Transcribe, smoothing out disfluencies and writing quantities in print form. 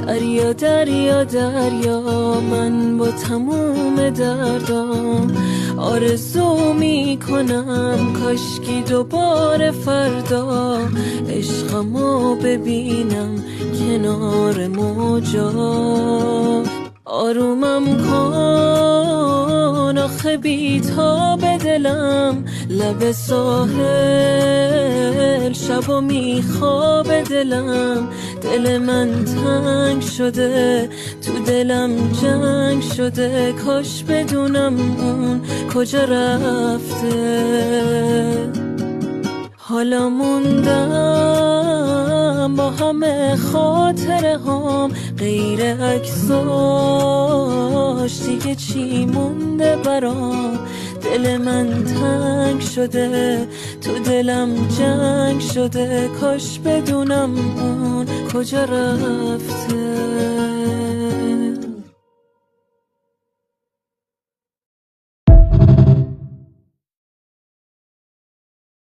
دریا دریا دریا، من با تموم دردام آرزو میکنم کاشکی دوباره فردا عشقمو ببینم کنار موجا. آرومم کن آخه بی‌تاب دلم، لب ساحل شبا میخواب دلم. دل من تنگ شده تو دلم جنگ شده، کاش بدونم اون کجا رفته. حالا موندم با همه خاطره هام، غیر عکساش دیگه چی مونده برام. دل من تنگ شده تو دلم جنگ شده، کاش بدونم اون کجا رفته.